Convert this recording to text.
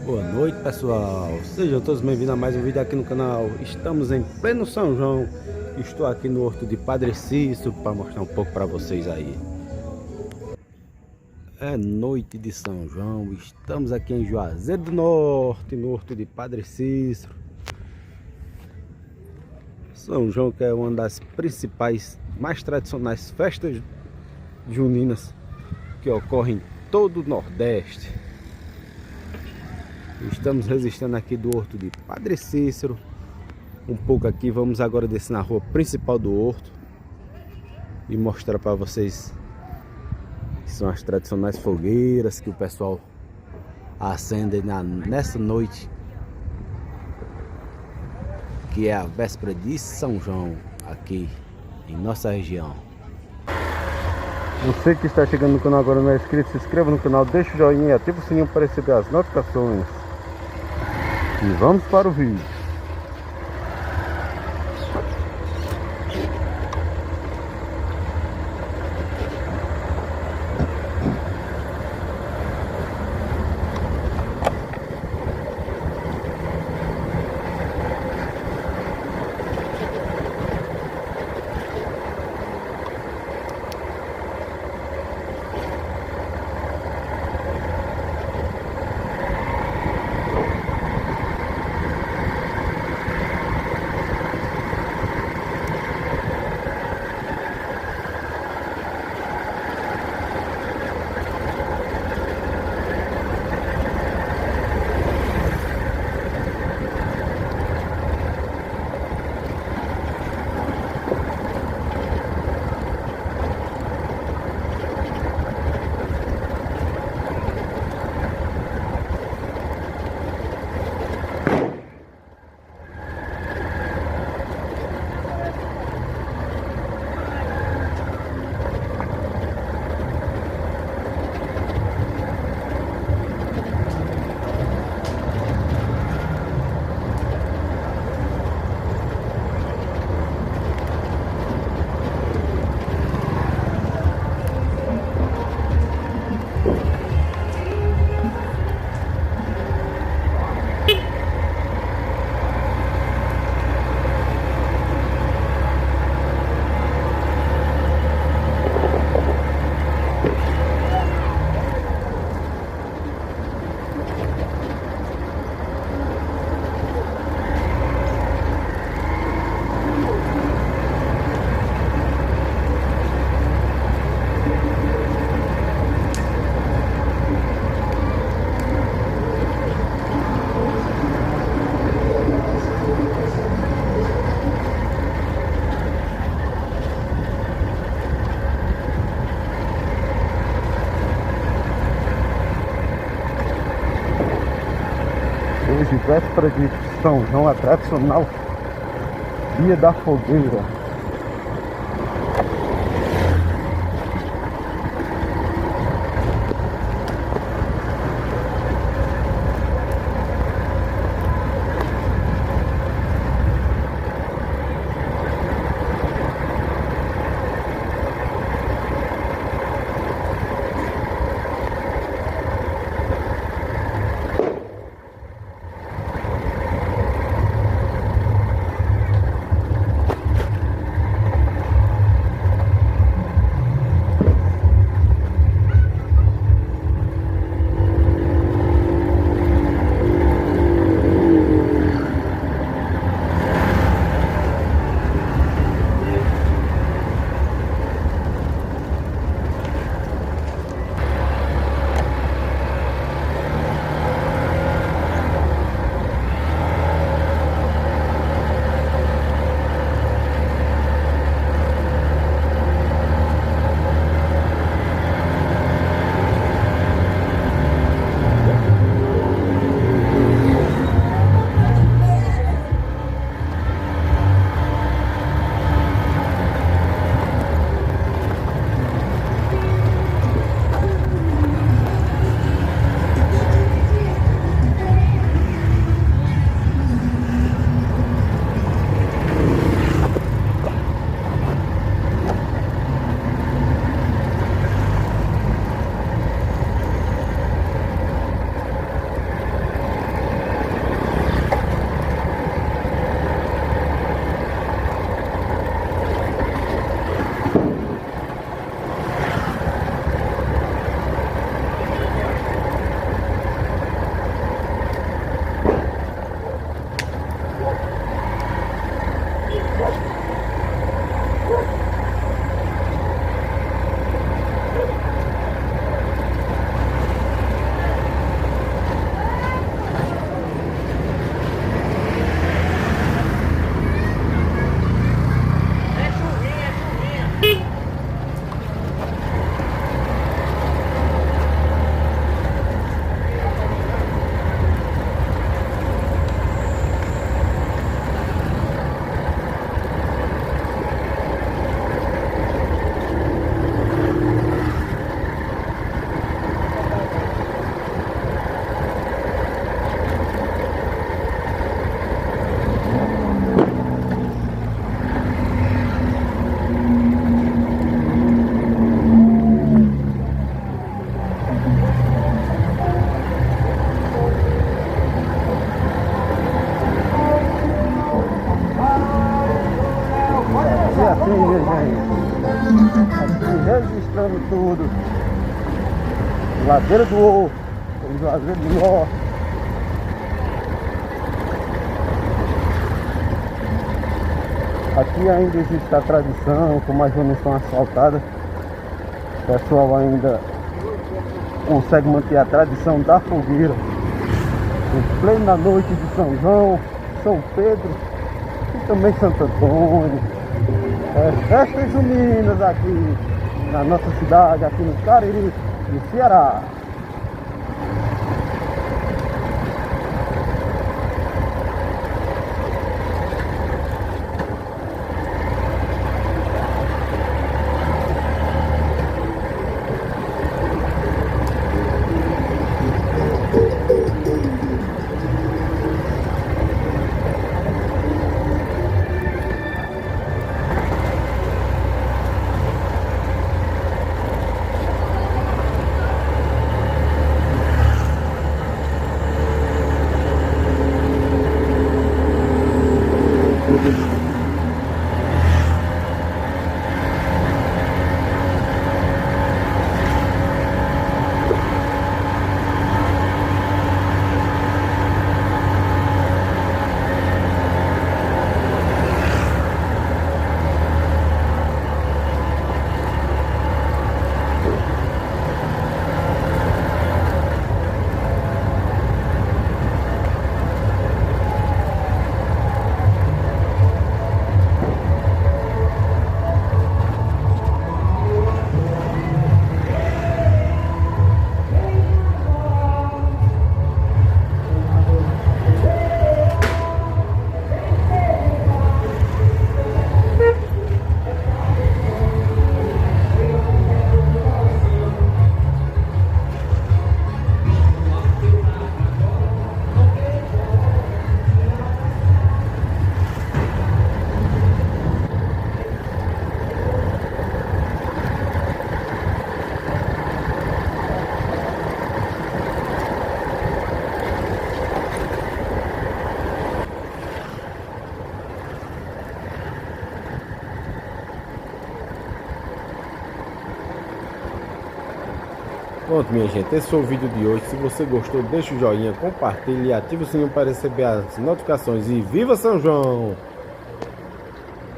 Boa noite, pessoal, sejam todos bem-vindos a mais um vídeo aqui no canal. Estamos em pleno São João. Estou aqui no Horto de Padre Cícero para mostrar um pouco para vocês aí. É noite de São João. Estamos aqui em Juazeiro do Norte, no Horto de Padre Cícero. São João, que é uma das principais, mais tradicionais festas juninas que ocorrem em todo o Nordeste. Estamos resistindo aqui do Horto de Padre Cícero. Um pouco aqui, vamos agora descer na rua principal do Horto e mostrar para vocês que são as tradicionais fogueiras que o pessoal acende nessa noite, que é a véspera de São João aqui em nossa região. Você que está chegando no canal agora não é inscrito, se inscreva no canal, deixa o joinha e ativa o sininho para receber as notificações. E vamos para o vídeo. Hoje, véspera de São João, a tradicional Dia da Fogueira. Ladeira do Horto, Ladeira do Norte. Aqui ainda existe a tradição, como as ruas não são asfaltadas, o pessoal ainda consegue manter a tradição da fogueira em plena noite de São João, São Pedro e também Santo Antônio. Festas juninas aqui na nossa cidade, aqui no Cariri, no Ceará. Pronto, minha gente, esse foi o vídeo de hoje. Se você gostou, deixa o joinha, compartilhe e ative o sininho para receber as notificações. E viva São João!